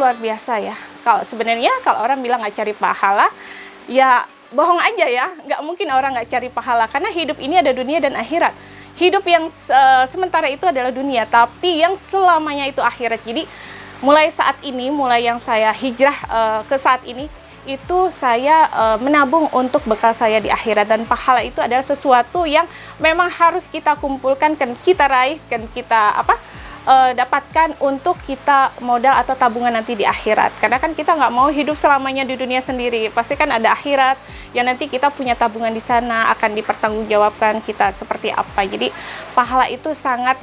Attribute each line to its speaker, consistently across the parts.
Speaker 1: luar biasa ya. Kalau orang bilang nggak cari pahala, ya bohong aja ya. Nggak mungkin orang nggak cari pahala, karena hidup ini ada dunia dan akhirat. Hidup yang sementara itu adalah dunia, tapi yang selamanya itu akhirat. Jadi mulai saat ini, mulai yang saya hijrah ke saat ini, itu saya menabung untuk bekal saya di akhirat. Dan pahala itu adalah sesuatu yang memang harus kita kumpulkan, kan kita raih, kan kita dapatkan untuk kita modal atau tabungan nanti di akhirat. Karena kan kita nggak mau hidup selamanya di dunia sendiri, pasti kan ada akhirat yang nanti kita punya tabungan di sana, akan dipertanggungjawabkan kita seperti apa. Jadi pahala itu sangat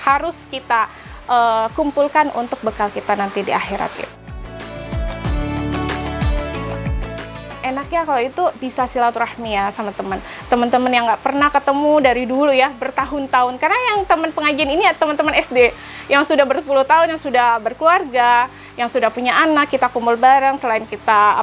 Speaker 1: harus kita kumpulkan untuk bekal kita nanti di akhirat ya. Enaknya kalau itu bisa silaturahmi ya sama teman-teman yang nggak pernah ketemu dari dulu ya, bertahun-tahun. Karena yang teman pengajian ini ya teman-teman SD yang sudah berpuluh tahun, yang sudah berkeluarga, yang sudah punya anak, kita kumpul bareng. Selain kita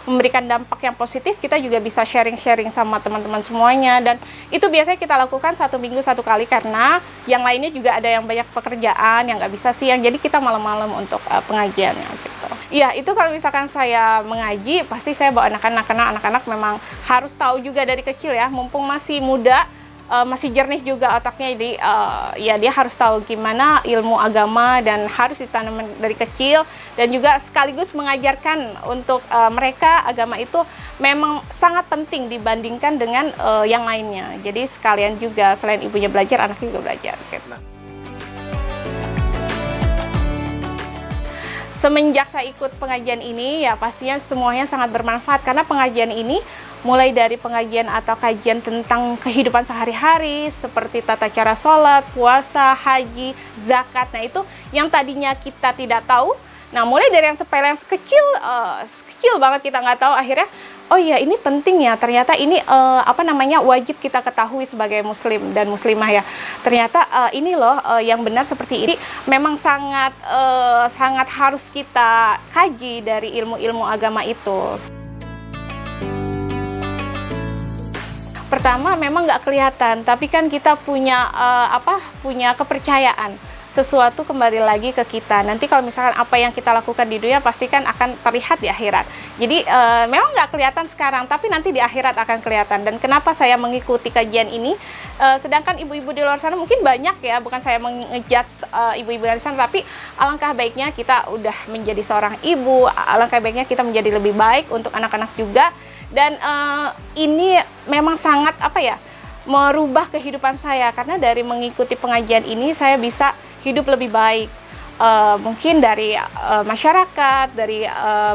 Speaker 1: memberikan dampak yang positif, kita juga bisa sharing-sharing sama teman-teman semuanya. Dan itu biasanya kita lakukan 1 minggu 1 kali, karena yang lainnya juga ada yang banyak pekerjaan yang nggak bisa siang, jadi kita malam-malam untuk pengajiannya gitu. Iya, itu kalau misalkan saya mengaji, pasti saya bawa anak-anak, karena anak-anak memang harus tahu juga dari kecil ya, mumpung masih muda, masih jernih juga otaknya. Jadi ya dia harus tahu gimana ilmu agama dan harus ditanam dari kecil, dan juga sekaligus mengajarkan untuk mereka agama itu memang sangat penting dibandingkan dengan yang lainnya. Jadi sekalian juga selain ibunya belajar, anaknya juga belajar gitu. Semenjak saya ikut pengajian ini ya pastinya semuanya sangat bermanfaat, karena pengajian ini mulai dari pengajian atau kajian tentang kehidupan sehari-hari seperti tata cara sholat, puasa, haji, zakat. Nah itu yang tadinya kita tidak tahu. Nah mulai dari yang sepele, yang kecil banget kita nggak tahu, akhirnya oh iya ini penting ya, ternyata ini wajib kita ketahui sebagai muslim dan muslimah ya. Ternyata ini loh yang benar seperti ini, memang sangat harus kita kaji dari ilmu-ilmu agama itu. Pertama memang nggak kelihatan, tapi kan kita punya punya kepercayaan. Sesuatu kembali lagi ke kita. Nanti kalau misalkan apa yang kita lakukan di dunia pasti kan akan terlihat di akhirat. Jadi memang nggak kelihatan sekarang, tapi nanti di akhirat akan kelihatan. Dan kenapa saya mengikuti kajian ini, sedangkan ibu-ibu di luar sana mungkin banyak ya, bukan saya mengejudge ibu-ibu di sana, tapi alangkah baiknya kita udah menjadi seorang ibu, alangkah baiknya kita menjadi lebih baik untuk anak-anak juga. Dan ini memang sangat merubah kehidupan saya, karena dari mengikuti pengajian ini saya bisa hidup lebih baik, mungkin dari masyarakat,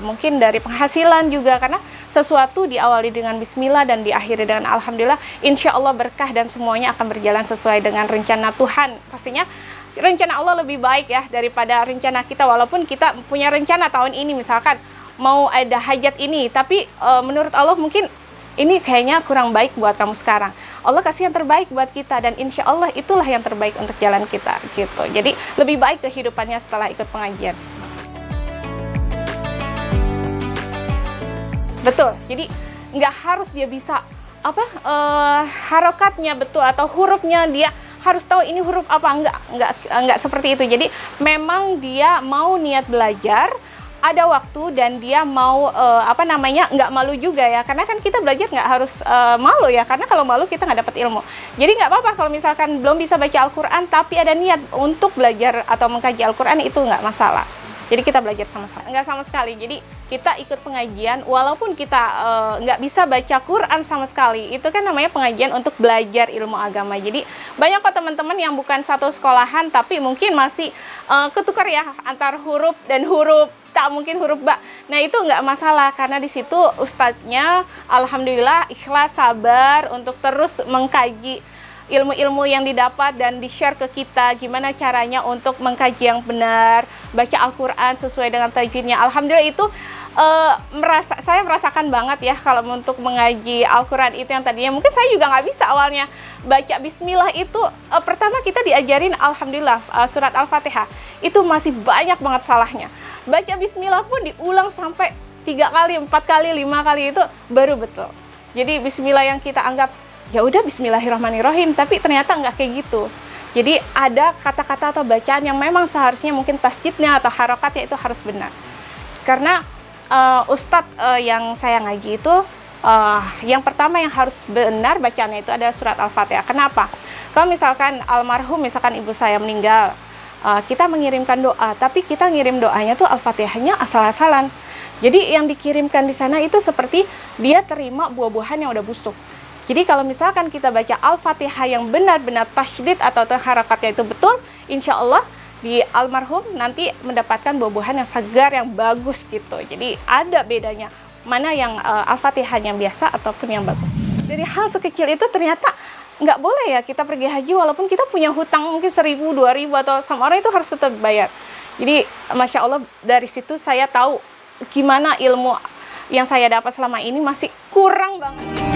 Speaker 1: mungkin dari penghasilan juga, karena sesuatu diawali dengan bismillah dan diakhiri dengan alhamdulillah, insya Allah berkah dan semuanya akan berjalan sesuai dengan rencana Tuhan. Pastinya rencana Allah lebih baik ya daripada rencana kita. Walaupun kita punya rencana tahun ini misalkan mau ada hajat ini, tapi menurut Allah mungkin ini kayaknya kurang baik buat kamu sekarang. Allah kasih yang terbaik buat kita, dan insya Allah itulah yang terbaik untuk jalan kita gitu. Jadi lebih baik kehidupannya setelah ikut pengajian. Betul. Jadi nggak harus dia bisa harokatnya betul atau hurufnya dia harus tahu ini huruf apa, enggak seperti itu. Jadi memang dia mau niat belajar, ada waktu, dan dia mau nggak malu juga ya, karena kan kita belajar nggak harus malu ya, karena kalau malu kita nggak dapat ilmu. Jadi nggak apa-apa kalau misalkan belum bisa baca Al-Quran tapi ada niat untuk belajar atau mengkaji Al-Quran, itu nggak masalah. Jadi kita belajar sama-sama, nggak sama sekali. Jadi kita ikut pengajian walaupun kita nggak bisa baca Quran sama sekali, itu kan namanya pengajian untuk belajar ilmu agama. Jadi banyak kok teman-teman yang bukan satu sekolahan tapi mungkin masih ketukar ya antar huruf dan huruf, tak mungkin huruf ba. Nah itu nggak masalah, karena di situ ustadznya alhamdulillah ikhlas, sabar untuk terus mengkaji ilmu-ilmu yang didapat dan di-share ke kita gimana caranya untuk mengkaji yang benar, baca Al-Quran sesuai dengan tajwidnya. Alhamdulillah itu saya merasakan banget ya kalau untuk mengaji Al-Quran itu, yang tadinya mungkin saya juga nggak bisa awalnya baca bismillah itu. Pertama kita diajarin alhamdulillah surat Al-Fatihah itu masih banyak banget salahnya. Baca bismillah pun diulang sampai 3 kali, 4 kali, 5 kali itu baru betul. Jadi bismillah yang kita anggap ya udah bismillahirrahmanirrahim, tapi ternyata nggak kayak gitu. Jadi ada kata-kata atau bacaan yang memang seharusnya mungkin tasjidnya atau harokatnya itu harus benar. Karena Ustadz yang saya ngaji itu yang pertama yang harus benar bacaannya itu adalah surat Al-Fatihah. Kenapa? Kalau misalkan almarhum, misalkan ibu saya meninggal, kita mengirimkan doa, tapi kita ngirim doanya tuh Al-Fatihahnya asal-asalan. Jadi yang dikirimkan di sana itu seperti dia terima buah-buahan yang udah busuk. Jadi kalau misalkan kita baca Al-Fatihah yang benar-benar tasydid atau harakatnya itu betul, insya Allah di almarhum nanti mendapatkan buah-buahan yang segar, yang bagus gitu. Jadi ada bedanya mana yang Al-Fatihah yang biasa ataupun yang bagus. Dari hal sekecil itu ternyata nggak boleh ya kita pergi haji walaupun kita punya hutang mungkin 1.000, 2.000 atau sama orang itu harus tetap bayar. Jadi Masya Allah dari situ saya tahu gimana ilmu yang saya dapat selama ini masih kurang banget.